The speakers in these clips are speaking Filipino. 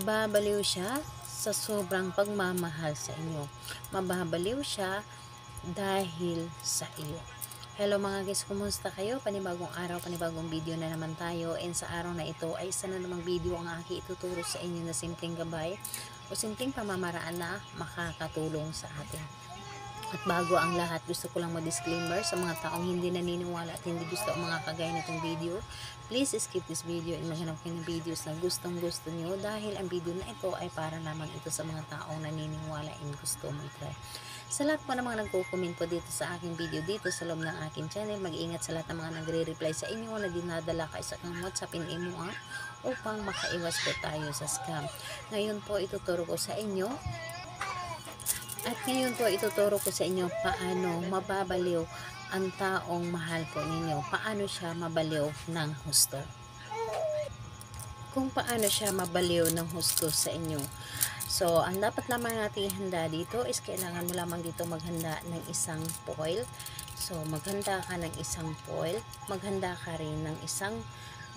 Mababaliw siya sa sobrang pagmamahal sa inyo. Mababaliw siya dahil sa iyo. Hello mga guys, kumusta kayo? Panibagong araw, panibagong video na naman tayo. And sa araw na ito ay isa na namang video ang aking ituturo sa inyo na simpleng gabay o simpleng pamamaraan na makakatulong sa atin. At bago ang lahat, gusto ko lang mag-disclaimer sa mga taong hindi naniniwala at hindi gusto ang mga kagaya nitong video. Please skip this video and maghanap kayo ng videos na gustong gusto nyo dahil ang video na ito ay para lamang ito sa mga taong naniniwala and gusto mo i-try. Sa lahat po ng mga nagko-comment po dito sa aking video dito sa loob ng aking channel, mag-iingat sa lahat ng mga nagre-reply sa inyo na dinadala ka sa kang WhatsApp in imo upang makaiwas po tayo sa scam. Ngayon po ituturo ko sa inyo paano mababaliw ang taong mahal po ninyo. Paano siya mabaliw ng husto. Kung paano siya mabaliw ng husto sa inyo. So, ang dapat lamang natin ihanda dito is kailangan mo lamang dito maghanda ng isang foil. So, maghanda ka ng isang foil. Maghanda ka rin ng isang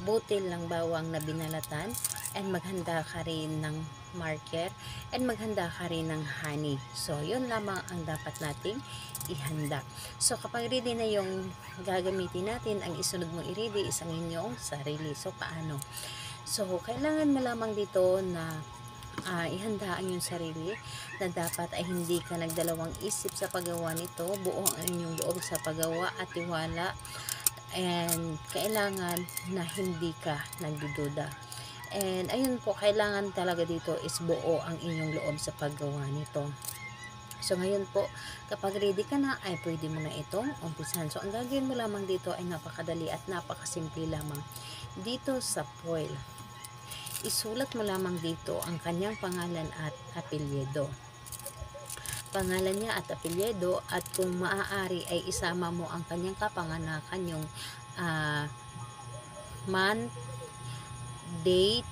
butil ng bawang na binalatan. And maghanda ka rin ng marker. And maghanda ka rin ng honey. So, yun lamang ang dapat nating ihanda. So, kapag ready na yung gagamitin natin, ang isunod mong i-ready is ang inyong sarili. So, paano? So, kailangan mo lamang dito na ihanda ang iyong sarili na dapat ay hindi ka nagdalawang isip sa paggawa nito. Buo ang inyong loob sa paggawa at tiwala. And kailangan na hindi ka nagdududa. And ayun po, kailangan talaga dito is buo ang inyong loob sa paggawa nito. So ngayon po, kapag ready ka na, ay pwede mo na itong umpisahan. So ang gagawin mo lamang dito ay napakadali at napakasimple lamang. Dito sa foil, isulat mo lamang dito ang kanyang pangalan at apelyido. Pangalan niya at apelyido, at kung maaari ay isama mo ang kanyang kapanganakan, yung month, date,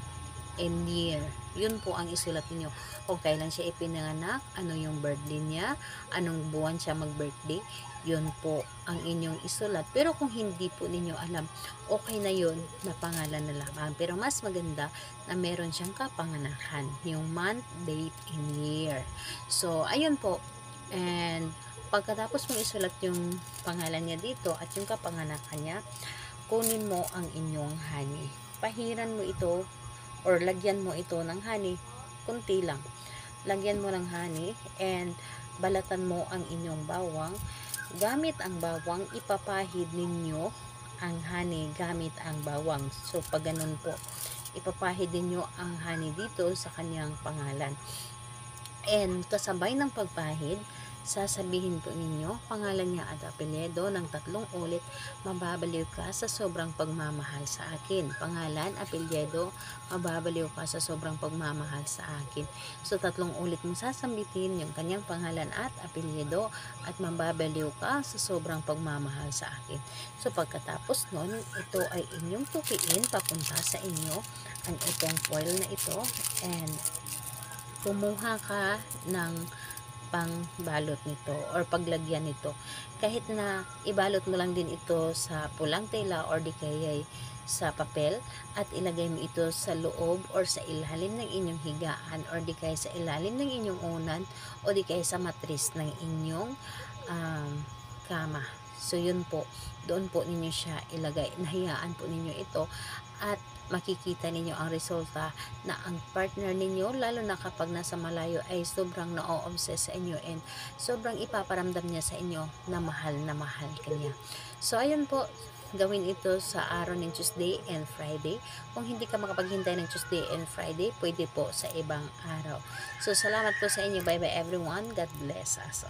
and year. Yun po ang isulat niyo. Kung kailan siya ipinanganak, ano yung birthday niya, anong buwan siya mag-birthday, yun po ang inyong isulat. Pero kung hindi po ninyo alam, okay na yun na pangalan na lamang. Pero mas maganda na meron siyang kapanganakan, yung month, date, and year. So, ayun po. And pagkatapos mong isulat yung pangalan niya dito at yung kapanganakan niya, kunin mo ang inyong honey. Pahiran mo ito or lagyan mo ito ng honey, kunti lang. Lagyan mo ng honey and balatan mo ang inyong bawang. Gamit ang bawang, ipapahid ninyo ang honey gamit ang bawang. So, pag ganun po, ipapahid ninyo ang honey dito sa kanyang pangalan. And kasabay ng pagpahid, sasabihin po ninyo pangalan niya at apelyido ng 3 ulit. Mababaliw ka sa sobrang pagmamahal sa akin. Pangalan, apelyido, mababaliw ka sa sobrang pagmamahal sa akin. So 3 ulit mong sasambitin yung kanyang pangalan at apelyido at mababaliw ka sa sobrang pagmamahal sa akin. So pagkatapos nun, ito ay inyong tukiin papunta sa inyo ang itong foil na ito, and kumuha ka ng pangbalot nito or paglagyan nito. Kahit na ibalot mo lang din ito sa pulang tela or di kaya sa papel at ilagay mo ito sa loob or sa ilalim ng inyong higaan or di kaya sa ilalim ng inyong unan o di kaya sa matris ng inyong kama. So yun po, doon po ninyo siya ilagay. Nahayaan po ninyo ito at makikita ninyo ang resulta na ang partner ninyo, lalo na kapag nasa malayo, ay sobrang na-obsess sa inyo and sobrang ipaparamdam niya sa inyo na mahal ka niya. So ayun po, gawin ito sa araw ng Tuesday and Friday. Kung hindi ka makapaghintay ng Tuesday and Friday, pwede po sa ibang araw. So salamat po sa inyo. Bye bye everyone. God bless us.